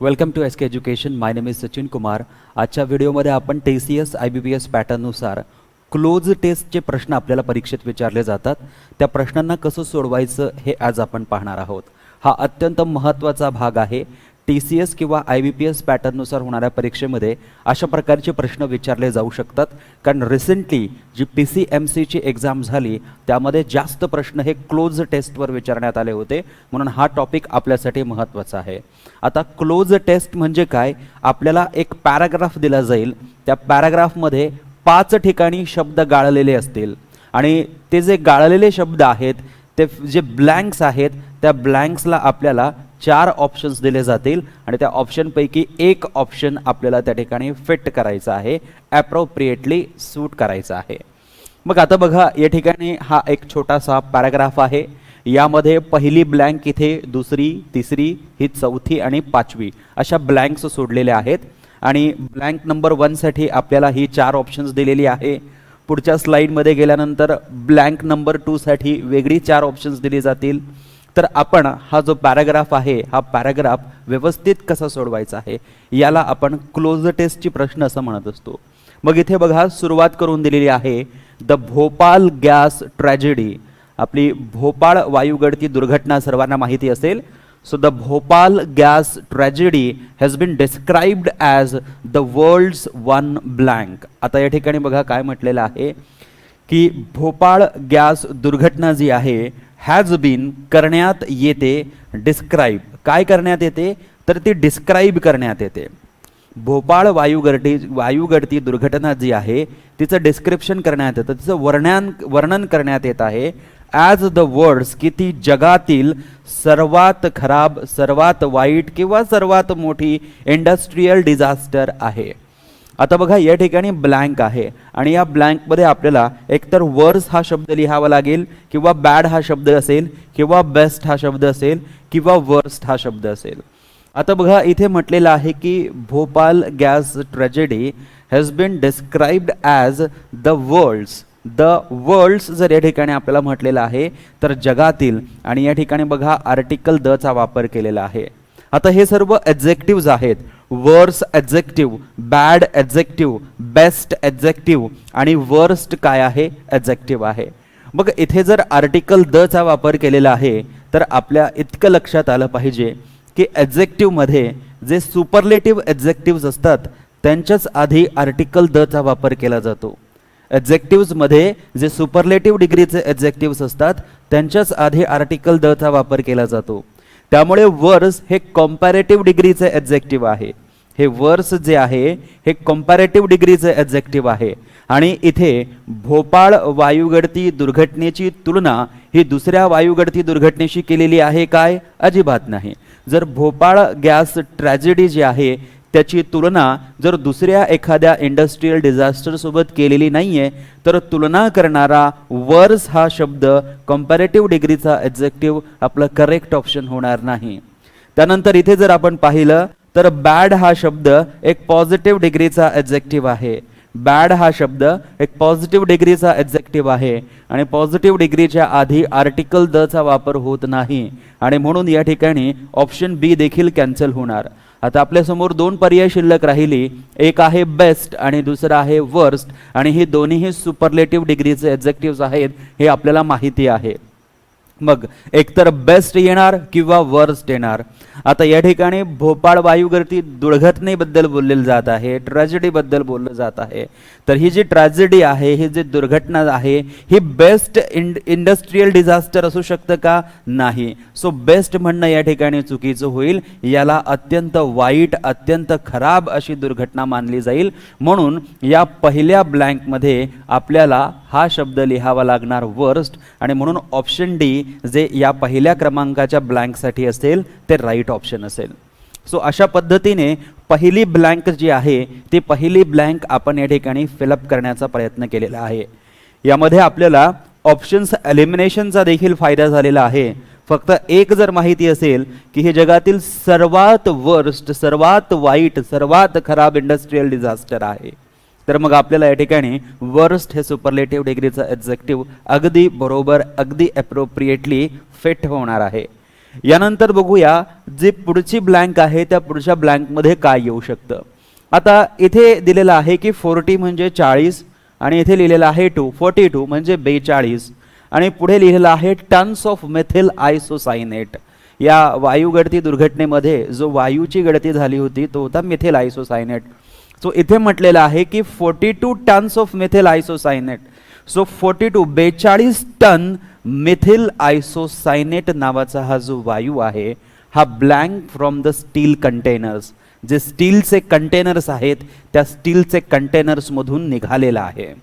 Welcome to S K education. My name is Sachin Kumar. आजच्या व्हिडिओमध्ये आपण TCS IBPS पॅटर्ननुसार क्लोज टेस्टचे प्रश्न आपल्याला परीक्षेत विचारले जातात. त्या प्रश्नांना कसं सोडवायचं हे आज आपण पाहणार आहोत. हा अत्यंत महत्त्वाचा भाग आहे. TCS किंवा IBPS पॅटर्ननुसार होणाऱ्या परीक्षेमध्ये अशा प्रकारचे प्रश्न विचारले जाऊ शकतात. कारण रिसेंटली जी PCMCची एक्झाम झाली त्यामध्ये जास्त प्रश्न हे क्लोज टेस्टवर विचारण्यात आले होते, म्हणून हा टॉपिक आपल्यासाठी महत्त्वाचा आहे. आता क्लोज टेस्ट म्हणजे काय? आपल्याला एक पॅराग्राफ दिला जाईल. त्या पॅराग्राफमध्ये 5 ठिकाणी शब्द गाळलेले असतील आणि ते जे गाळलेले शब्द आहेत ते जे ब्लँक्स आहेत त्या ब्लँक्सला आपल्याला 4 ऑप्शन्स दिले जातील आणि त्या ऑप्शनपैकी एक ऑप्शन आपल्याला त्या ठिकाणी फिट करायचा आहे, ॲप्रोप्रिएटली सूट करायचा आहे. मग आता बघा, या ठिकाणी हा एक छोटासा पॅराग्राफ आहे. यामध्ये पहिली ब्लँक इथे, दुसरी, तिसरी, ही चौथी आणि 5वी अशा ब्लँक्स सोडलेल्या आहेत. आणि ब्लँक नंबर 1 साठी आपल्याला ही 4 ऑप्शन्स दिलेली आहे. पुढच्या स्लाइडमध्ये गेल्यानंतर ब्लँक नंबर 2 साठी वेगळी 4 ऑप्शन्स दिली जातील. तर आपण हा जो पॅराग्राफ आहे हा पॅराग्राफ व्यवस्थित कसा सोडवायचा आहे याला आपण क्लोज टेस्टची प्रश्न असं म्हणत असतो. मग इथे बघा, सुरुवात करून दिलेली आहे द भोपाल गॅस ट्रॅजेडी. आपली भोपाळ वायुगळती दुर्घटना सर्वांना माहिती असेल. So the Bhopal gas tragedy has been described as the world's one blank. आता या ठिकाणी बघा काय म्हटलेलं आहे की भोपाळ गॅस दुर्घटना जी आहे हॅज बीन करण्यात येते डिस्क्राइब. काय करण्यात येते? तर ती डिस्क्राइब करण्यात येते. भोपाळ वायुगळती दुर्घटना जी आहे तिचं डिस्क्रिप्शन करण्यात येतं, तिचं वर्णन करण्यात येत आहे ॲज द वर्ड्स, की ती जगातील सर्वात खराब, सर्वात वाईट किंवा सर्वात मोठी इंडस्ट्रियल डिझास्टर आहे. आता बघा, या ठिकाणी ब्लँक आहे आणि या ब्लँकमध्ये आपल्याला एकतर वर्स हा शब्द लिहावा लागेल किंवा बॅड हा शब्द असेल किंवा बेस्ट हा शब्द असेल किंवा वर्स्ट हा शब्द असेल. आता बघा, इथे म्हटलेलं आहे की Bhopal gas tragedy has been described as the world's. The world's जर या ठिकाणी आपल्याला म्हटलेलं आहे तर जगातील, आणि या ठिकाणी बघा आर्टिकल द चा वापर केलेला आहे. आता हे सर्व ॲडजेक्टिव्ज आहेत. वर्स adjective, bad adjective, best adjective आणि वर्स्ट काय आहे? ॲडजेक्टिव्ह आहे. मग इथे जर आर्टिकल द चा वापर केलेला आहे तर आपल्या इतकं लक्षात आलं पाहिजे की ॲडजेक्टिव्हमध्ये जे सुपरलेटिव्ह ॲडजेक्टिव्ज असतात त्यांच्याच आधी आर्टिकल द चा वापर केला जातो. ॲडजेक्टिव्जमध्ये जे सुपरलेटिव्ह डिग्रीचे ॲडजेक्टिव्स असतात त्यांच्याच आधी आर्टिकल द चा वापर केला जातो. त्यामुळे वर्स हे कॉम्पॅरेटिव्ह डिग्रीचे ॲडजेक्टिव्ह आहे. हे वर्स जे आहे हे कॉम्पॅरेटिव्ह डिग्रीचे ॲडजेक्टिव्ह आहे. आणि इथे भोपाळ वायुगळती दुर्घटनेची तुलना ही दुसऱ्या वायुगळती दुर्घटनेशी केलेली आहे काय? अजिबात नाही. जर भोपाळ गॅस ट्रॅजेडी जी आहे त्याची तुलना जर दुसऱ्या एखाद्या इंडस्ट्रियल डिझास्टर सोबत केलेली नाहीये तर तुलना करणारा वर्स हा शब्द कॉम्पॅरेटिव्ह डिग्रीचा ॲडजेक्टिव्ह आपलं करेक्ट ऑप्शन होणार नाही. त्यानंतर इथे जर आपण पाहिलं तर बॅड हा शब्द एक पॉझिटिव्ह डिग्रीचा ॲडजेक्टिव्ह आहे. बॅड हा शब्द एक पॉझिटिव्ह डिग्रीचा ॲडजेक्टिव्ह आहे आणि पॉझिटिव्ह डिग्रीच्या आधी आर्टिकल द चा वापर होत नाही आणि म्हणून या ठिकाणी ऑप्शन बी देखील कॅन्सल होणार. आता आपल्यासमोर 2 पर्याय शिल्लक राहिली. एक आहे बेस्ट आणि दुसरा आहे वर्स्ट आणि हे दोन्हीही सुपरलेटिव्ह डिग्रीचे ॲडजेक्टिव्स आहेत हे आपल्याला माहिती आहे. मग एकतर बेस्ट येणार किंवा वर्स्ट येणार. आता या ठिकाणी भोपाळ वायुगळती दुर्घटनेबद्दल बोललेलं जात आहे, ट्रॅजेडीबद्दल बोललं जात आहे. तर ही जी ट्रॅजेडी आहे, ही जी दुर्घटना आहे ही बेस्ट इंडस्ट्रियल डिझास्टर असू शकतं का? नाही. सो बेस्ट म्हणणं या ठिकाणी चुकीचं होईल. याला अत्यंत वाईट, अत्यंत खराब अशी दुर्घटना मानली जाईल. म्हणून या पहिल्या ब्लँकमध्ये आपल्याला हा शब्द लिहावा लागणार वर्स्ट आणि म्हणून ऑप्शन डी जे या पहिल्या क्रमांकाच्या ब्लँकसाठी असेल ते राईट ऑप्शन असेल. सो अशा पद्धतीने पहिली ब्लँक जी आहे ती पहिली ब्लँक आपण या ठिकाणी फिलअप करण्याचा प्रयत्न केलेला आहे. यामध्ये आपल्याला ऑप्शन्स एलिमिनेशनचा देखील फायदा झालेला आहे. फक्त एक जर माहिती असेल की हे जगातील सर्वात वर्स्ट, सर्वात वाईट, सर्वात खराब इंडस्ट्रियल डिझास्टर आहे तर मग आपल्याला या ठिकाणी वर्स्ट हे सुपरलेटिव्ह डिग्रीचं ॲडजेक्टिव्ह अगदी बरोबर, अगदी ॲप्रोप्रिएटली फिट होणार आहे. यानंतर बघूया जी पुढची ब्लँक आहे त्या पुढच्या ब्लँकमध्ये काय येऊ शकतं. आता इथे दिलेलं आहे की 40 म्हणजे 40 आणि इथे लिहिलेलं आहे 42 म्हणजे 42 आणि पुढे लिहिलेलं आहे टन्स ऑफ मेथिल आयसोसायनेट. या वायू गळती दुर्घटनेमध्ये जो वायूची गळती झाली होती तो होता मिथिल आयसोसायनेट. सो इथे म्हटलेलं आहे की 42 tons of methyl isocyanate. So 42 ton methyl isocyanate नावाचा हा जो वायू आहे हा blank from the steel containers, जे स्टीलचे कंटेनर्स आहेत त्या स्टीलचे कंटेनर्समधून निघालेला आहे.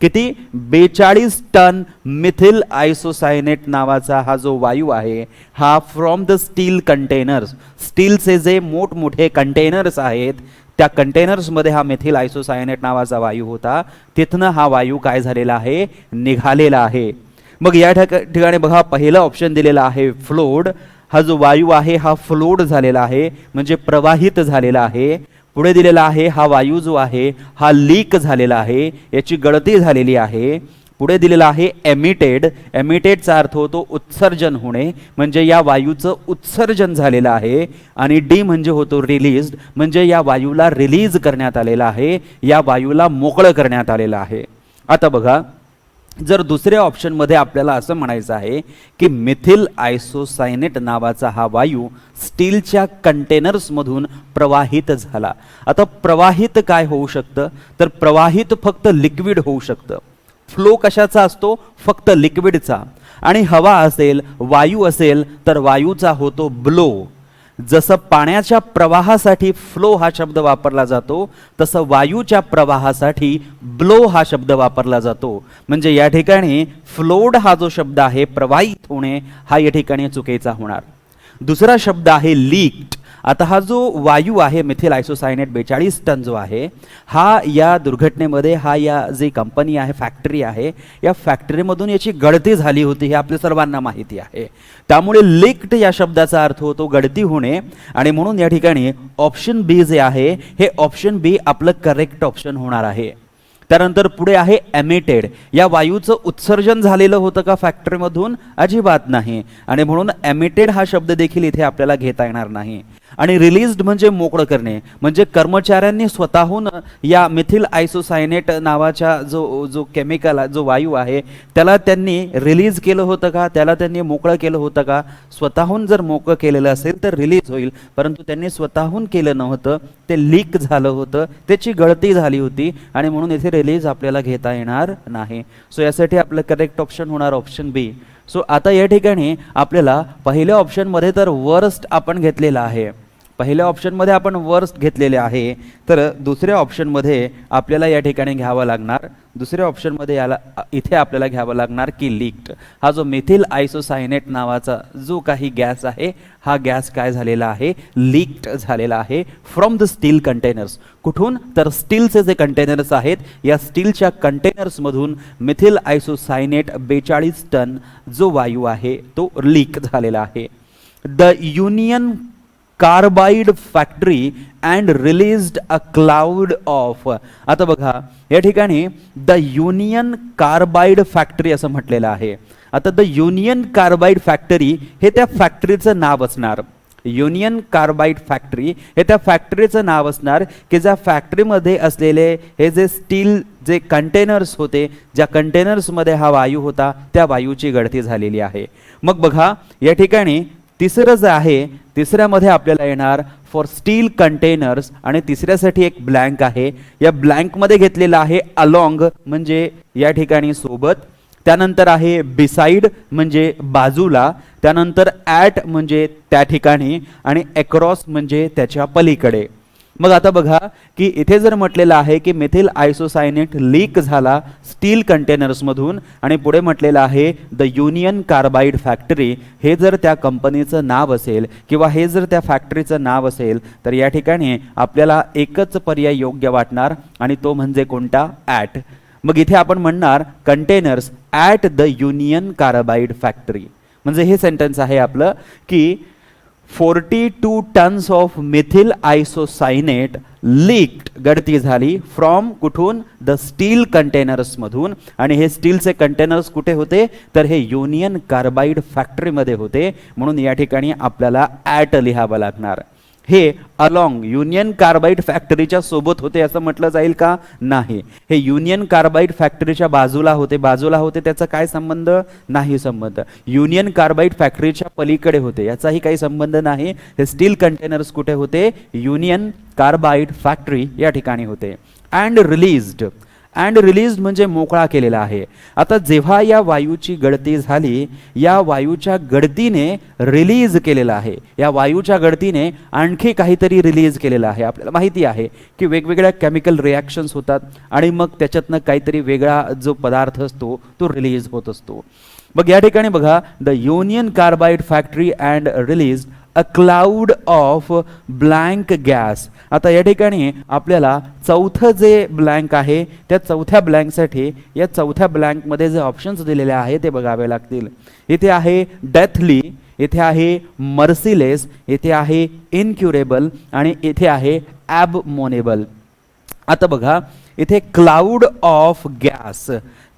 किती? 42 टन मिथिल आयसोसायनेट नावाचा हा जो वायू आहे हा फ्रॉम द स्टील कंटेनर्स, स्टीलचे जे मोठमोठे कंटेनर्स आहेत त्या कंटेनर्समध्ये हा मिथिल आयसोसायनेट नावाचा वायू होता. तिथनं हा वायू काय झालेला आहे? निघालेला आहे. मग या ठिकाणी बघा पहिला ऑप्शन दिलेला आहे फ्लोड. हा जो वायू आहे हा फ्लोड झालेला आहे म्हणजे प्रवाहित झालेला आहे. पुढे दिलेला आहे हा वायू जो आहे हा लीक झालेला आहे, याची गळती झालेली आहे. पुढे दिलेला आहे एमिटेड. एमिटेडचा अर्थ होतो उत्सर्जन होणे, म्हणजे या वायूचं उत्सर्जन झालेलं आहे. आणि डी म्हणजे होतो रिलीज्ड, म्हणजे या वायूला रिलीज करण्यात आलेला आहे, या वायूला मोकळं करण्यात आलेलं आहे. आता बघा, जर दुसऱ्या ऑप्शनमध्ये आपल्याला असं म्हणायचं आहे की मिथिल आयसोसायनेट नावाचा हा वायू स्टीलच्या कंटेनर्समधून प्रवाहित झाला. आता प्रवाहित काय होऊ शकतं? तर प्रवाहित फक्त लिक्विड होऊ शकतं. फ्लो कशाचा असतो? फक्त लिक्विडचा. आणि हवा असेल, वायू असेल तर वायूचा होतो ब्लो. जसं पाण्याच्या प्रवाहासाठी फ्लो हा शब्द वापरला जातो तसं वायूच्या प्रवाहासाठी ब्लो हा शब्द वापरला जातो. म्हणजे या ठिकाणी फ्लोड हा जो शब्द आहे, प्रवाहित होणे, हा या ठिकाणी चुकीचा होणार. दुसरा शब्द आहे लीक्ड. आता हा जो वायू आहे मिथिल आयसोसायनेट 42 टन जो आहे हा या दुर्घटनेमध्ये हा या जी कंपनी आहे, फॅक्टरी आहे, या फॅक्टरीमधून याची गळती झाली होती हे आपल्या सर्वांना माहिती आहे. त्यामुळे लीक्ड या शब्दाचा अर्थ होतो गळती होणे. आणि म्हणून या ठिकाणी ऑप्शन बी जे आहे हे ऑप्शन बी आपलं करेक्ट ऑप्शन होणार आहे. त्यानंतर पुढे आहे एमिटेड. या वायूचं उत्सर्जन झालेलं होतं का फॅक्टरीमधून? अजिबात नाही. आणि म्हणून एमिटेड हा शब्द देखील इथे आपल्याला घेता येणार नाही. आणि रिलीज्ड म्हणजे मोकळं करणे, म्हणजे कर्मचाऱ्यांनी स्वतःहून या मिथिल आयसोसायनेट नावाच्या जो केमिकल जो वायू आहे त्याला त्यांनी रिलीज केलं होतं का? त्याला त्यांनी मोकळं केलं होतं का? स्वतःहून जर मोकळं केलेलं असेल तर रिलीज होईल, परंतु त्यांनी स्वतःहून केलं नव्हतं, ते लीक झालं होतं, त्याची गळती झाली होती आणि म्हणून इथे रिलीज आपल्याला घेता येणार नाही. सो यासाठी आपलं करेक्ट ऑप्शन होणार ऑप्शन बी. सो आता या ठिकाणी आपल्याला पहिल्या ऑप्शनमध्ये तर वर्स्ट आपण घेतलेला आहे, पहिल्या ऑप्शनमध्ये आपण वर्स्ट घेतलेले आहे, तर दुसऱ्या ऑप्शनमध्ये आपल्याला या ठिकाणी घ्यावं लागणार, दुसऱ्या ऑप्शनमध्ये याला इथे आपल्याला घ्यावं लागणार की लीक्ड. हा जो मिथिल आयसोसायनेट नावाचा जो काही गॅस आहे हा गॅस काय झालेला आहे? लीक्ड झालेला आहे फ्रॉम द स्टील कंटेनर्स. कुठून? तर स्टीलचे जे कंटेनर्स आहेत या स्टीलच्या कंटेनर्समधून मिथिल आयसोसायनेट 42 टन जो वायू आहे तो लीक झालेला आहे. The Union Carbide factory and released a cloud of. आता बघा या ठिकाणी द युनियन कार्बाइड फॅक्टरी असं म्हटलेलं आहे. आता द युनियन कार्बाइड फॅक्टरी हे त्या फॅक्टरीचं नाव असणार. युनियन कार्बाइड फॅक्टरी हे त्या फॅक्टरीचं नाव असणार की ज्या फॅक्टरीमध्ये असलेले हे जे स्टील जे कंटेनर्स होते, ज्या कंटेनर्समध्ये हा वायू होता त्या वायूची गळती झालेली आहे. मग बघा या ठिकाणी तिसरं जे आहे, तिसऱ्यामध्ये आपल्याला येणार फॉर स्टील कंटेनर्स आणि तिसऱ्यासाठी एक ब्लँक आहे. या ब्लँकमध्ये घेतलेला आहे अलॉंग म्हणजे या ठिकाणी सोबत, त्यानंतर आहे बिसाइड म्हणजे बाजूला, त्यानंतर ॲट म्हणजे त्या ठिकाणी आणि अक्रॉस म्हणजे त्याच्या पलीकडे. मग आता बघा की इथे जर म्हटलेलं आहे की मिथिल आयसोसायनेट लीक झाला स्टील कंटेनर्समधून आणि पुढे म्हटलेलं आहे द युनियन कार्बाइड फॅक्टरी, हे जर त्या कंपनीचं नाव असेल किंवा हे जर त्या फॅक्टरीचं नाव असेल तर या ठिकाणी आपल्याला एकच पर्याय योग्य वाटणार आणि तो म्हणजे कोणता? ॲट. मग इथे आपण म्हणणार containers at the Union Carbide factory. म्हणजे हे सेंटेन्स आहे आपलं की 42 tons of methyl isocyanate leaked, गळती झाली फ्रॉम कुठून, द स्टील कंटेनर्स मधून. आणि हे स्टीलचे कंटेनर्स कुठे होते, तर हे युनियन कार्बाइड फॅक्टरीमध्ये होते. म्हणून या ठिकाणी आपल्याला ॲट लिहावं लागणार. हे अलॉंग युनियन कार्बाइड फॅक्टरीच्या सोबत होते असं म्हटलं जाईल का, नाही. हे युनियन कार्बाइड फॅक्टरीच्या बाजूला होते, त्याचा काय संबंध, नाही संबंध. युनियन कार्बाइड फॅक्टरीच्या पलीकडे होते, याचाही काही संबंध नाही. हे स्टील कंटेनर्स कुठे होते, युनियन कार्बाइड फॅक्टरी या ठिकाणी होते. अँड रिलीज्ड, अँड रिलीज म्हणजे मोकळा केलेला आहे. आता जेव्हा या वायूची गळती झाली, या वायूच्या गळतीने रिलीज केलेला आहे, या वायूच्या गळतीने आणखी काहीतरी रिलीज केलेलं आहे. आपल्याला माहिती आहे की वेगवेगळ्या केमिकल रिॲक्शन्स होतात आणि मग त्याच्यातनं काहीतरी वेगळा जो पदार्थ असतो तो रिलीज होत असतो. मग या ठिकाणी बघा, the Union Carbide factory and release a cloud of blank gas. आता या ठिकाणी आपल्याला चौथं जे ब्लँक आहे, त्या चौथ्या ब्लँकसाठी या चौथ्या ब्लँकमध्ये जे ऑप्शन्स दिलेले आहे ते बघावे लागतील. इथे आहे डेथली, इथे आहे मर्सिलेस, इथे आहे इनक्युरेबल आणि इथे आहे ॲबमोनेबल. आता बघा, इथे cloud of gas,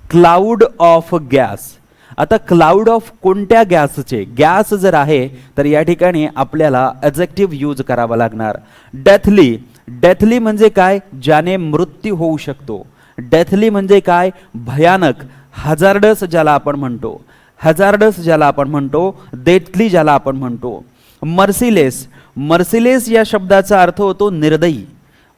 cloud of gas. आता क्लाउड ऑफ कोणत्या गॅसचे, गॅस जर आहे तर या ठिकाणी आपल्याला ॲडजेक्टिव्ह यूज करावा लागणार. डेथली, डेथली म्हणजे काय, ज्याने मृत्यू होऊ शकतो. डेथली म्हणजे काय, भयानक, हजार्डस ज्याला आपण म्हणतो, हजार्डस ज्याला आपण म्हणतो, डेथली ज्याला आपण म्हणतो. मर्सिलेस, मर्सिलेस या शब्दाचा अर्थ होतो निर्दयी.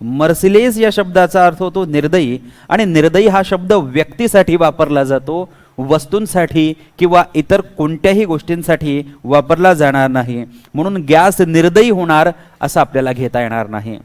मर्सिलेस या शब्दाचा अर्थ होतो निर्दयी. आणि निर्दयी हा शब्द व्यक्तीसाठी वापरला जातो, वस्तूंसाठी किंवा इतर कोणत्याही गोष्टींसाठी वापरला जाणार नाही. म्हणून गॅस निर्दयी होणार असं आपल्याला घेता येणार नाही.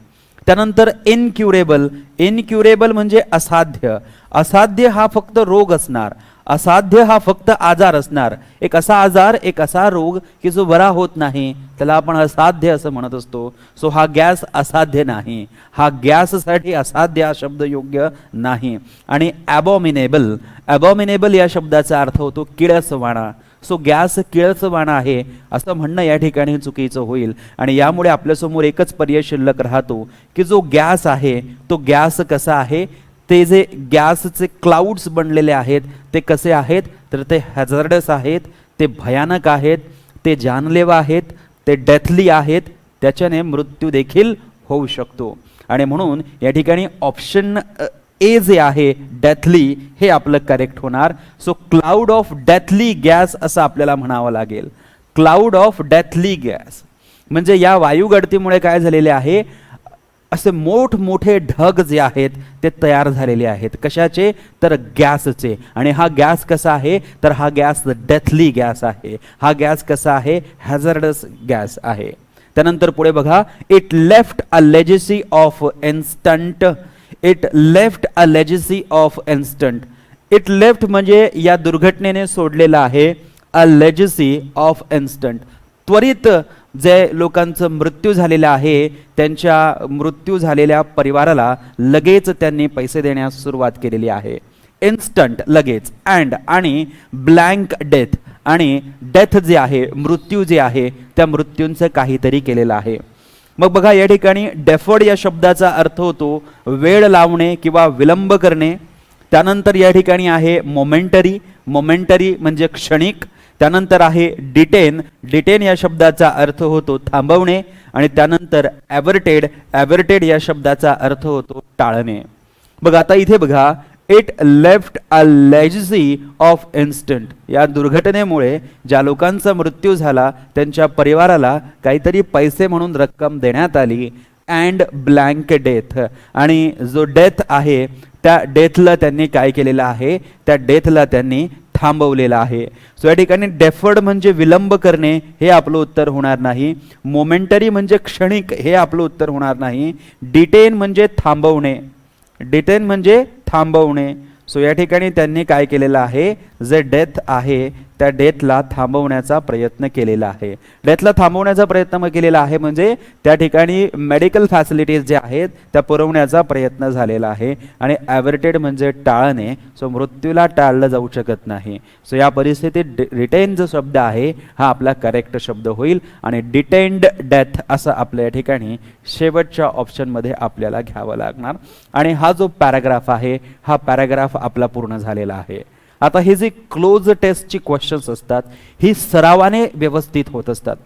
त्यानंतर इनक्युरेबल, इनक्युरेबल म्हणजे असाध्य. असाध्य हा फक्त रोग असणार, असाध्य हा फक्त आजार असणार. एक असा आजार, एक असा रोग की जो बरा होत नाही, त्याला आपण असाध्य असं म्हणत असतो. सो हा गॅस असाध्य नाही, हा गॅससाठी असाध्य हा शब्द योग्य नाही. आणि ॲबॉमिनेबल, ॲबॉमिनेबल या शब्दाचा अर्थ होतो किळसवाणा. सो गॅस किळसवाणा आहे असं म्हणणं या ठिकाणी चुकीचं होईल. आणि यामुळे आपल्यासमोर एकच पर्याय शिल्लक राहतो की जो गॅस आहे तो गॅस कसा आहे, ते जे गॅसचे क्लाउड्स बनलेले आहेत ते कसे आहेत, तर ते हॅझार्डस आहेत, ते भयानक आहेत, ते जानलेवा आहेत, ते डेथली आहेत, त्याच्याने मृत्यू देखील होऊ शकतो. आणि म्हणून या ठिकाणी ऑप्शन ए जे आहे डेथली हे आपलं करेक्ट होणार. So cloud of deathly gas असं आपल्याला म्हणावं लागेल. क्लाउड ऑफ डेथली गॅस म्हणजे या वायू गळतीमुळे काय झालेले आहे, असे मोठमोठे ढग जे आहेत ते तयार झालेले आहेत. कशाचे, तर गॅसचे. आणि हा गॅस कसा आहे, तर हा गॅस डेथली गॅस आहे. हा गॅस कसा आहे, हॅझार्डस गॅस आहे. त्यानंतर पुढे बघा, it left a legacy of instant, it left a legacy of instant. It left म्हणजे या दुर्घटनेने सोडलेला आहे, अ लेजेसी ऑफ इन्स्टंट, त्वरित जे लोकांचं मृत्यू झालेला आहे त्यांच्या मृत्यू झालेल्या परिवाराला लगेच त्यांनी पैसे देण्यास सुरुवात केलेली आहे. इन्स्टंट लगेच, अँड आणि ब्लँक डेथ, आणि डेथ जे आहे मृत्यू जे आहे त्या मृत्यूंचं काहीतरी केलेलं आहे. मग बघा या ठिकाणी डेफर्ड या शब्दाचा अर्थ होतो वेळ लावणे किंवा विलंब करणे. त्यानंतर या ठिकाणी आहे मोमेंटरी, मोमेंटरी म्हणजे क्षणिक. त्यानंतर आहे डिटेन, डिटेन या शब्दाचा अर्थ होतो थांबवणे. आणि त्यानंतर ॲव्हर्टेड, ॲव्हर्टेड या शब्दाचा अर्थ होतो टाळणे. बघा आता इथे बघा, it left a legacy of instant, या दुर्घटनेमुळे ज्या लोकांचा मृत्यू झाला त्यांच्या परिवाराला काहीतरी पैसे म्हणून रक्कम देण्यात आली. अँड ब्लँक डेथ, आणि जो डेथ आहे त्या डेथला त्यांनी काय केलेलं आहे, त्या डेथला त्यांनी थांबवलेला आहे. सो या ठिकाणी डेफर्ड म्हणजे विलंब करणे हे आपलं उत्तर होणार नाही. मोमेंटरी म्हणजे क्षणिक हे आपलं उत्तर होणार नाही. डिटेन म्हणजे थांबवणे, डिटेन म्हणजे थांबवणे. सो या ठिकाणी त्यांनी काय केलेलं आहे, जे डेथ आहे त्या डेथला थांबवण्याचा प्रयत्न केलेला आहे. डेथला थांबवण्याचा प्रयत्न केलेला आहे म्हणजे त्या ठिकाणी मेडिकल फॅसिलिटीज ज्या आहेत त्या पुरवण्याचा प्रयत्न झालेला आहे. आणि ॲव्हर्टेड म्हणजे टाळणे. सो मृत्यूला टाळलं जाऊ शकत नाही. सो या परिस्थितीत रिटेन जो शब्द आहे हा आपला करेक्ट शब्द होईल आणि डिटेन्ड डेथ असं आपल्या या ठिकाणी शेवटच्या ऑप्शनमध्ये आपल्याला घ्यावं लागणार. आणि हा जो पॅराग्राफ आहे हा पॅराग्राफ आपला पूर्ण झालेला आहे. आता ही जी क्लोज टेस्टची क्वेश्चन्स असतात ही सरावाने व्यवस्थित होत असतात.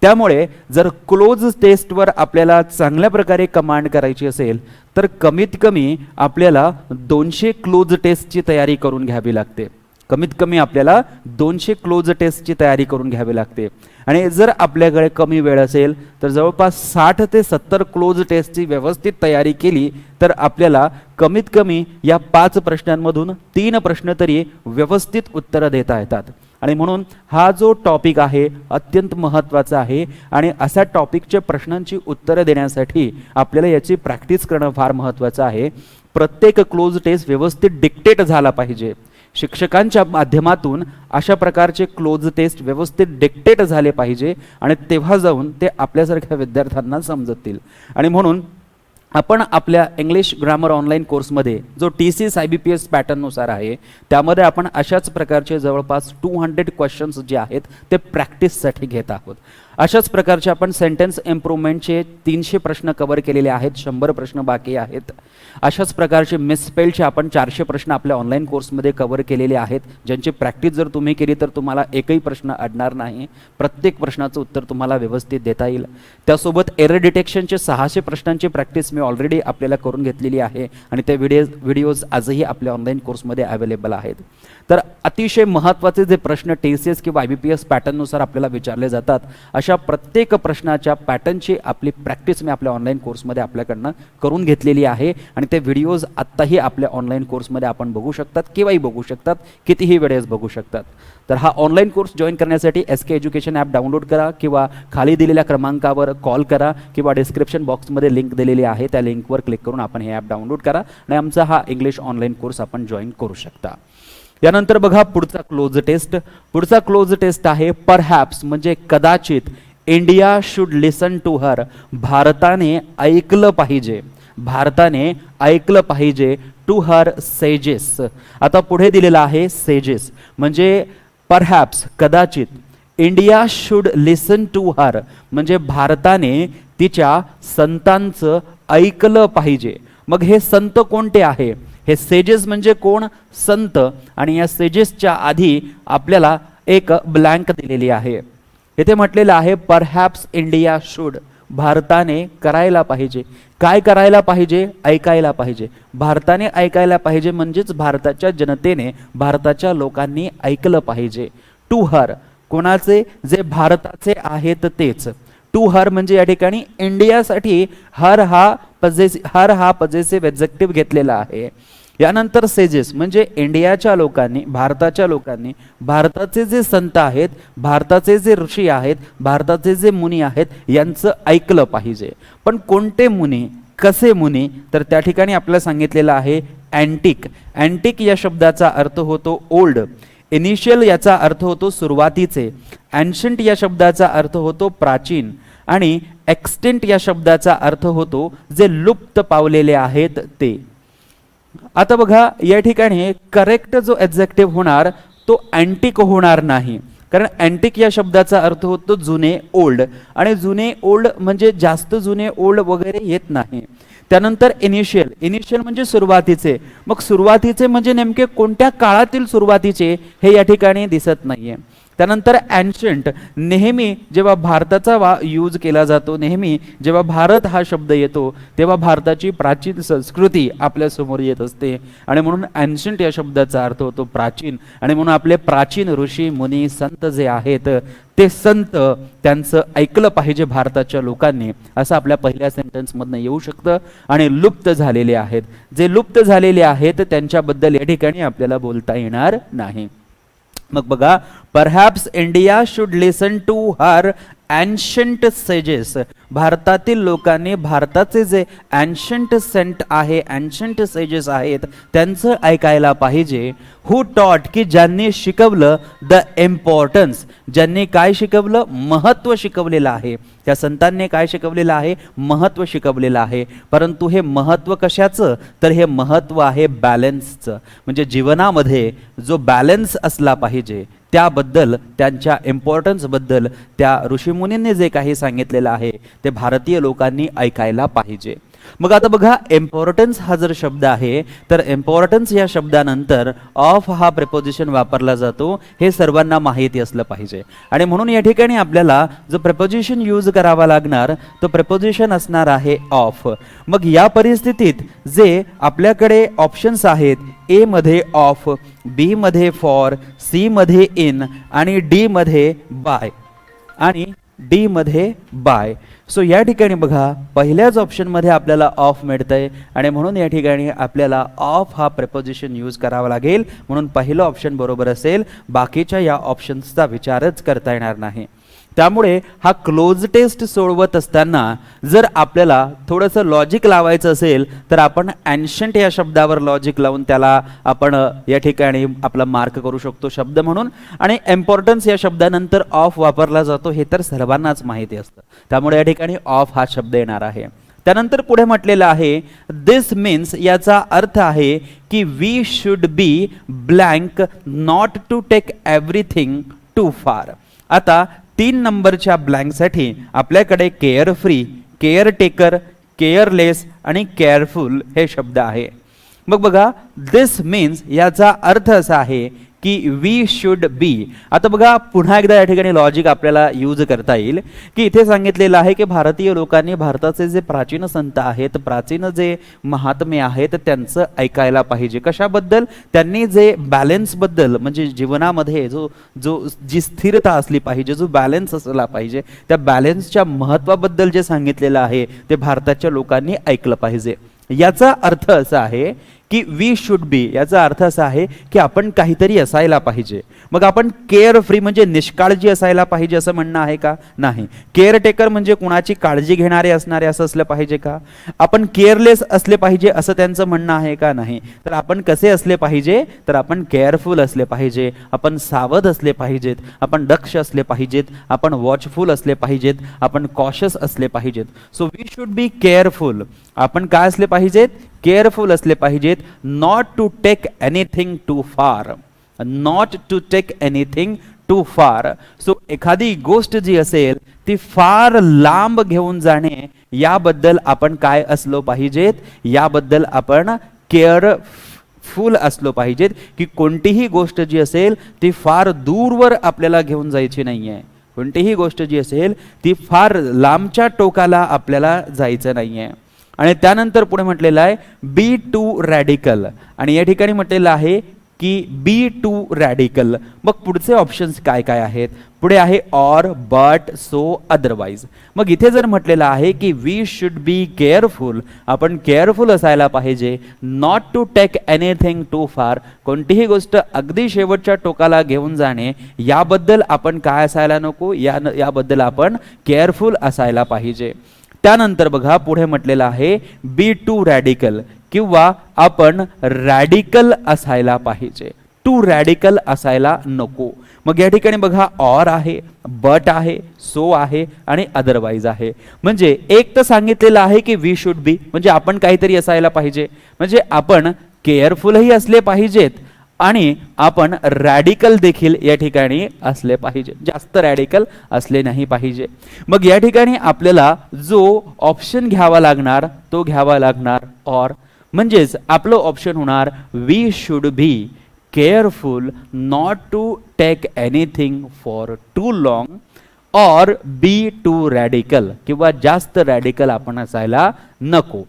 त्यामुळे जर क्लोज टेस्टवर आपल्याला चांगल्या प्रकारे कमांड करायची असेल तर कमीत कमी आपल्याला 200 क्लोज टेस्टची तयारी करून घ्यावी लागते. कमीत कमी आपल्याला 200 क्लोज टेस्टची तयारी करून घ्यावी लागते. आणि जर आपल्याकडे कमी वेळ असेल तर जवळपास 60 ते 70 क्लोज टेस्टची व्यवस्थित तयारी केली तर आपल्याला कमीत कमी या 5 प्रश्नांमधून 3 प्रश्न तरी व्यवस्थित उत्तरं देता येतात. आणि म्हणून हा जो टॉपिक आहे अत्यंत महत्त्वाचा आहे. आणि अशा टॉपिकच्या प्रश्नांची उत्तरं देण्यासाठी आपल्याला याची प्रॅक्टिस करणं फार महत्त्वाचं आहे. प्रत्येक क्लोज टेस्ट व्यवस्थित डिक्टेट झाला पाहिजे. शिक्षकांच्या माध्यमातून अशा प्रकारचे क्लोज टेस्ट व्यवस्थित डिक्टेट झाले पाहिजे आणि तेव्हा जाऊन ते आपल्यासारख्या विद्यार्थ्यांना समजतील. आणि म्हणून आपण आपल्या इंग्लिश ग्रामर ऑनलाईन कोर्समध्ये जो TCS IBPS पॅटर्ननुसार आहे त्यामध्ये आपण अशाच प्रकारचे जवळपास 200 क्वेश्चन्स जे आहेत ते प्रॅक्टिससाठी घेत आहोत. अशाच प्रकारचे आपण सेंटेन्स इम्प्रूव्हमेंटचे 300 प्रश्न कव्हर केलेले आहेत. 100 प्रश्न बाकी आहेत. अशाच प्रकारचे मिसस्पेलचे आपण 400 प्रश्न आपल्या ऑनलाईन कोर्समध्ये कव्हर केलेले आहेत, ज्यांची प्रॅक्टिस जर तुम्ही केली तर तुम्हाला एकही प्रश्न अडणार नाही. प्रत्येक प्रश्नाचं उत्तर तुम्हाला व्यवस्थित देता येईल. त्यासोबत एरर डिटेक्शनचे 600 प्रश्नांची प्रॅक्टिस मी ऑलरेडी आपल्याला करून घेतलेली आहे आणि ते व्हिडिओज आजही आपल्या ऑनलाईन कोर्समध्ये अवेलेबल आहेत. तर अतिशय महत्त्वाचे जे प्रश्न TCS किंवा IBPS पॅटर्ननुसार आपल्याला विचारले जातात अशा प्रत्येक प्रश्नाच्या पॅटर्नची आपली प्रॅक्टिस मी आपल्या ऑनलाईन कोर्समध्ये आपल्याकडनं करून घेतलेली आहे. आणि ते व्हिडिओज आत्ताही आपल्या ऑनलाईन कोर्समध्ये आपण बघू शकतात, केव्हाही बघू शकतात, कितीही वेळेस बघू शकतात. तर हा ऑनलाईन कोर्स जॉईन करण्यासाठी SK एज्युकेशन ॲप डाउनलोड करा किंवा खाली दिलेल्या क्रमांकावर कॉल करा किंवा डिस्क्रिप्शन बॉक्समध्ये लिंक दिलेली आहे त्या लिंकवर क्लिक करून आपण हे ॲप डाउनलोड करा आणि आमचा हा इंग्लिश ऑनलाईन कोर्स आपण जॉईन करू शकता. यानंतर बघा पुढचा क्लोज टेस्ट. पुढचा क्लोज टेस्ट आहे परहॅप्स म्हणजे कदाचित. India should listen to her. भारताने ऐकलं पाहिजे. भारताने ऐकलं पाहिजे टू हर सेजेस. आता पुढे दिलेला आहे सेजेस म्हणजे परहॅप्स कदाचित. India should listen to her म्हणजे भारताने तिच्या संतांचं ऐकलं पाहिजे. मग हे संत कोणते आहे? हे सेजेस म्हणजे कोण? संत. आणि या सेजेसच्या आधी आपल्याला एक ब्लँक दिलेली आहे. इथे म्हटलेलं आहे परहॅप्स इंडिया शुड. भारताने करायला पाहिजे. काय करायला पाहिजे? ऐकायला पाहिजे. भारताने ऐकायला पाहिजे म्हणजेच भारताच्या जनतेने, भारताच्या लोकांनी ऐकलं पाहिजे. टू हर कोणाचे? जे भारताचे आहेत तेच. टू हर म्हणजे या ठिकाणी इंडियासाठी हर हा पजेसिव्ह एडजेक्टिव्ह घेतलेला आहे. यानंतर सेजेस म्हणजे इंडियाच्या लोकांनी, भारताच्या लोकांनी भारताचे जे संत आहेत, भारताचे जे ऋषी आहेत, भारताचे जे मुनी आहेत यांचं ऐकलं पाहिजे. पण कोणते मुनी, कसे मुनी? तर त्या ठिकाणी आपल्याला सांगितलेलं आहे अँटिक. अँटिक या शब्दाचा अर्थ होतो ओल्ड. इनिशियल याचा अर्थ होतो सुरुवातीचे. एन्शंट या शब्दाचा अर्थ होतो प्राचीन. आणि एक्सटेंट या शब्दाचा अर्थ होतो जे लुप्त पावलेले आहेत ते. आता बघा या ठिकाणी करेक्ट जो एडजेक्टिव्ह होणार तो अँटिक होणार नाही, कारण अँटिक या शब्दाचा अर्थ होतो जुने ओल्ड. आणि जुने ओल्ड म्हणजे जास्त जुने ओल्ड वगैरे येत नाही. त्यानंतर इनिशियल. इनिशियल म्हणजे सुरुवातीचे. मग सुरुवातीचे म्हणजे नेमके कोणत्या काळातील सुरुवातीचे हे या ठिकाणी दिसत नाहीये. त्यानंतर एन्शंट. नेहमी जेव्हा भारताचा यूज केला जातो, नेहमी जेव्हा भारत हा शब्द येतो तेव्हा भारताची प्राचीन संस्कृती आपल्या समोर येत असते आणि म्हणून एन्शंट या शब्दाचा अर्थ होतो प्राचीन. आणि म्हणून आपले प्राचीन ऋषी मुनी संत जे आहेत ते संत त्यांचं ऐकलं पाहिजे भारताच्या लोकांनी, असं आपल्या पहिल्या सेंटेन्समधनं येऊ शकतं. आणि लुप्त झालेले आहेत, जे लुप्त झालेले आहेत त्यांच्याबद्दल या ठिकाणी आपल्याला बोलता येणार नाही. मग बघा perhaps India should listen to her ancient sages, भारतातील लोकांनी भारताचे जे एन्शंट सेंट आहे, एन्शंट सेजेस आहेत त्यांचं ऐकायला पाहिजे. हु टॉट, की ज्यांनी शिकवलं द इम्पॉर्टन्स, ज्यांनी काय शिकवलं, महत्त्व शिकवलेलं आहे. त्या संतांनी काय शिकवलेलं आहे, महत्त्व शिकवलेलं आहे. परंतु हे महत्त्व कशाचं, तर हे महत्त्व आहे बॅलन्सचं. म्हणजे जीवनामध्ये जो बॅलन्स असला पाहिजे त्याबद्दल, त्यांच्या इम्पॉर्टन्सबद्दल त्या ऋषीमुनींनी जे काही सांगितलेलं आहे ते भारतीय लोकांनी ऐकायला पाहिजे. मग आता बघा, इम्पॉर्टन्स हा जर शब्द आहे तर इम्पॉर्टन्स या शब्दानंतर ऑफ हा प्रेपोजिशन वापरला जातो, हे सर्वांना माहिती असलं पाहिजे. आणि म्हणून या ठिकाणी आपल्याला जो प्रेपोजिशन यूज करावा लागणार तो प्रेपोजिशन असणार आहे ऑफ. मग या परिस्थितीत जे आपल्याकडे ऑप्शन्स आहेत, ए मध्ये ऑफ, बी मध्ये फॉर, सी मध्ये इन आणि डी मध्ये बाय आणि डी मध्ये बाय. सो या ठिकाणी बघा, पहिल्याच ऑप्शनमध्ये आपल्याला ऑफ मिळतंय आणि म्हणून या ठिकाणी आपल्याला ऑफ हा प्रेपोजिशन यूज करावा लागेल. म्हणून पहिलं ऑप्शन बरोबर असेल, बाकीच्या या ऑप्शन्सचा विचारच करता येणार नाही. त्यामुळे हा क्लोज टेस्ट सोडवत असताना जर आपल्याला थोडंसं लॉजिक लावायचं असेल तर आपण एन्शंट या शब्दावर लॉजिक लावून त्याला आपण या ठिकाणी आपला मार्क करू शकतो शब्द म्हणून. आणि इम्पॉर्टन्स या शब्दानंतर ऑफ वापरला जातो हे तर सर्वांनाच माहिती असतं. त्यामुळे या ठिकाणी ऑफ हा शब्द येणार आहे. त्यानंतर पुढे म्हटलेलं आहे दिस मीन्स, याचा अर्थ आहे की we should be blank not to take everything too far. आता 3 नंबरच्या ब्लँकसाठी आपल्याकडे केअरफ्री, केअरटेकर, केअरलेस आणि केअरफुल हे शब्द आहे. मग बघा, दिस मीन्स याचा अर्थ असा आहे की वी शुड बी. आता बघा, पुन्हा एकदा या ठिकाणी लॉजिक आपल्याला यूज करता येईल की इथे सांगितलेलं आहे की भारतीय लोकांनी भारताचे जे प्राचीन संत आहेत, प्राचीन जे महात्मे आहेत त्यांचं ऐकायला पाहिजे. कशाबद्दल, त्यांनी जे बॅलन्सबद्दल, म्हणजे जीवनामध्ये जी स्थिरता असली पाहिजे, जो बॅलन्स असला पाहिजे, त्या बॅलन्सच्या महत्त्वाबद्दल जे सांगितलेलं आहे ते भारताच्या लोकांनी ऐकलं पाहिजे. याचा अर्थ असा आहे की वी शुड बी, याचा अर्थ असा आहे की आपण काहीतरी असायला पाहिजे. मग आपण केअर फ्री म्हणजे निष्काळजी असायला पाहिजे असं म्हणणं आहे का, नाही. केअरटेकर म्हणजे कुणाची काळजी घेणारे असणारे असं असलं पाहिजे का. आपण केअरलेस असले पाहिजे असं त्यांचं म्हणणं आहे का, नाही. तर आपण कसे असले पाहिजे, तर आपण केअरफुल असले पाहिजे, आपण सावध असले पाहिजेत, आपण दक्ष असले पाहिजेत, आपण वॉचफुल असले पाहिजेत, आपण कॉशियस असले पाहिजेत. So we should be careful. आपण काय असले पाहिजेत, केअरफुल असले पाहिजेत. Not to take anything too far, not to take anything too far. So एखादी गोष्ट जी असेल ती फार लांब घेऊन जाणे, याबद्दल आपण काय असलो पाहिजेत, याबद्दल आपण केअरफुल असलो पाहिजेत की कोणतीही गोष्ट जी असेल ती फार दूरवर आपल्याला घेऊन जायची नाहीये. कोणतीही गोष्ट जी असेल ती फार लांबच्या टोकाला आपल्याला जायचं नाहीये. आणि त्यानंतर पुढे म्हटलेलं आहे बी टू रॅडिकल. आणि या ठिकाणी म्हटलेलं आहे की बी टू रॅडिकल. मग पुढचे ऑप्शन्स काय काय आहेत, पुढे आहे ऑर, बट, सो, अदरवाईज. मग इथे जर म्हटलेलं आहे की वी शुड बी केअरफुल, आपण केअरफुल असायला पाहिजे. Not to take anything too far, कोणतीही गोष्ट अगदी शेवटच्या टोकाला घेऊन जाणे याबद्दल आपण काय असायला नको, याबद्दल आपण केअरफुल असायला पाहिजे. त्यानंतर बघा पुढे म्हटलेलं आहे बी टू रॅडिकल, किंवा आपण रॅडिकल असायला पाहिजे, टू रॅडिकल असायला नको. मग या ठिकाणी बघा ऑर आहे, बट आहे, सो आहे आणि अदरवाईज आहे. म्हणजे एक तर सांगितलेलं आहे की वी शुड बी, म्हणजे आपण काहीतरी असायला पाहिजे, म्हणजे आपण केअरफुलही असले पाहिजेत आणि आपण रॅडिकल देखील या ठिकाणी असले पाहिजे, जास्त रॅडिकल असले नाही पाहिजे. मग या ठिकाणी आपल्याला जो ऑप्शन घ्यावा लागणार तो घ्यावा लागणार ऑर. म्हणजेच आपलं ऑप्शन होणार we should be careful not to take anything for too long, or be too radical, किंवा जास्त रॅडिकल आपण असायला नको.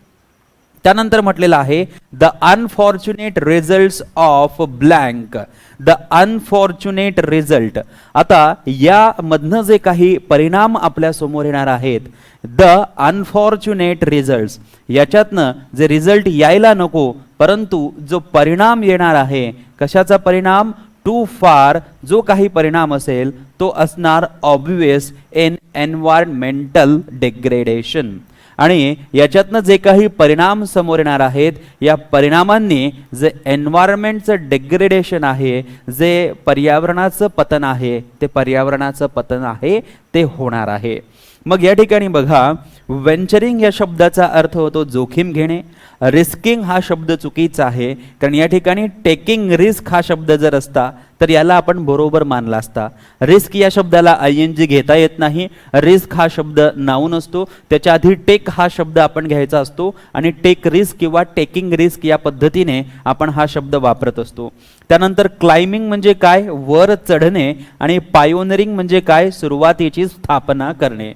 त्यानंतर म्हटलेलं आहे the unfortunate result of blank, the unfortunate result. आता या मधनं जे काही परिणाम आपल्या समोर येणार आहेत, द अनफॉर्च्युनेट रिझल्ट, याच्यातनं जे रिझल्ट यायला नको परंतु जो परिणाम येणार आहे, कशाचा परिणाम, टू फार, जो काही परिणाम असेल तो असणार ऑब्वियस इन एन्व्हायरमेंटल डिग्रेडेशन. आणि याच्यातनं जे काही परिणाम समोर येणार आहेत, या परिणामांनी जे एन्व्हायरमेंटचं डिग्रेडेशन आहे, जे पर्यावरणाचं पतन आहे, ते पर्यावरणाचं पतन आहे ते होणार आहे. मग या ठिकाणी बघा, व्हेंचरिंग या शब्दाचा अर्थ होतो जोखीम घेणे. रिस्किंग हा शब्द चुकीचा आहे, कारण या ठिकाणी टेकिंग रिस्क हा शब्द जर असता तर याला आपण बरोबर मानला असता. रिस्क या शब्दाला ING घेता येत नाही. रिस्क हा शब्द नाऊन असतो, त्याच्या आधी टेक हा शब्द आपण घ्यायचा असतो आणि टेक रिस्क किंवा टेकिंग रिस्क या पद्धतीने आपण हा शब्द वापरत असतो. त्यानंतर क्लाइम्बिंग म्हणजे काय, वर चढणे, आणि पायोनियरिंग म्हणजे काय, सुरुवातीची स्थापना करणे.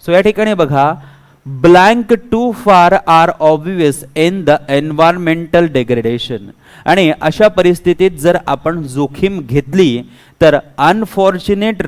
सो या ठिकाणी बघा, blank too far are obvious in the environmental degradation. आणि अशा परिस्थितीत जर आपण जोखीम घेतली तर अनफॉर्च्युनेट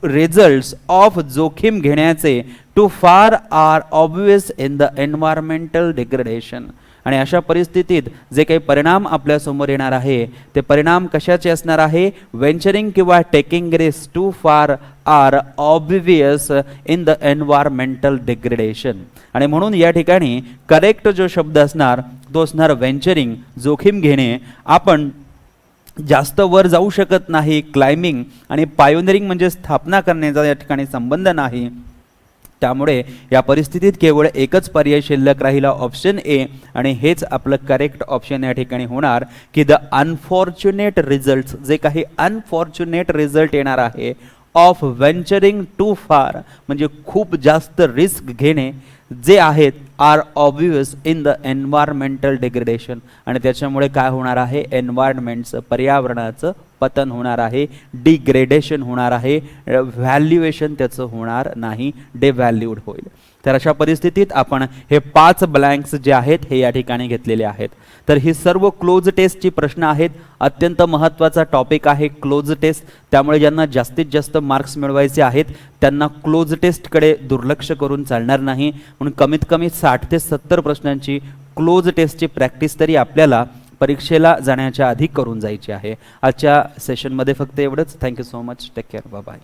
रिझल्ट्स ऑफ जोखीम घेण्याचे too far are obvious in the environmental degradation. आणि अशा परिस्थितीत जे काही परिणाम आपल्या समोर येणार आहे ते परिणाम कशाचे असणार आहे, व्हेंचरिंग किंवा taking risk too far are obvious in the environmental degradation. आणि म्हणून या ठिकाणी करेक्ट जो शब्द असणार तो असणार व्हेंचरिंग, जोखीम घेणे. आपण जास्त वर जाऊ शकत नाही, क्लाइम्बिंग, आणि पायोनियरिंग म्हणजे स्थापना करण्याचा या ठिकाणी संबंध नाही. त्यामुळे या परिस्थितीत केवळ एकच पर्याय शिल्लक राहिला, ऑप्शन ए, आणि हेच आपलं करेक्ट ऑप्शन या ठिकाणी होणार की द अनफॉर्च्युनेट रिझल्ट, जे काही अनफॉर्च्युनेट रिझल्ट येणार आहे ऑफ व्हेंचरिंग टू फार, म्हणजे खूप जास्त रिस्क घेणे, जे आहेत are obvious in the environmental degradation. आणि त्याच्यामुळे काय होणार आहे, एन्व्हायरमेंटचं, पर्यावरणाचं पतन होणार आहे, डिग्रेडेशन होणार आहे, व्हॅल्युएशन त्याचं होणार नाही, डेव्हॅल्यूड होईल. तर अशा परिस्थितीत आपण हे 5 ब्लँक्स जे आहेत हे या ठिकाणी घेतलेले आहेत. तर ही सर्व क्लोज टेस्टची प्रश्न आहेत. अत्यंत महत्त्वाचा टॉपिक आहे क्लोज टेस्ट, त्यामुळे ज्यांना जास्तीत जास्त मार्क्स मिळवायचे आहेत त्यांना क्लोज टेस्टकडे दुर्लक्ष करून चालणार नाही. म्हणून कमीत कमी 60 ते 70 प्रश्नांची क्लोज टेस्टची प्रॅक्टिस तरी आपल्याला परीक्षेला जाण्याच्या आधी करून जायची आहे. आजच्या सेशनमध्ये फक्त एवढंच. Thank you so much. Take care. Bye bye.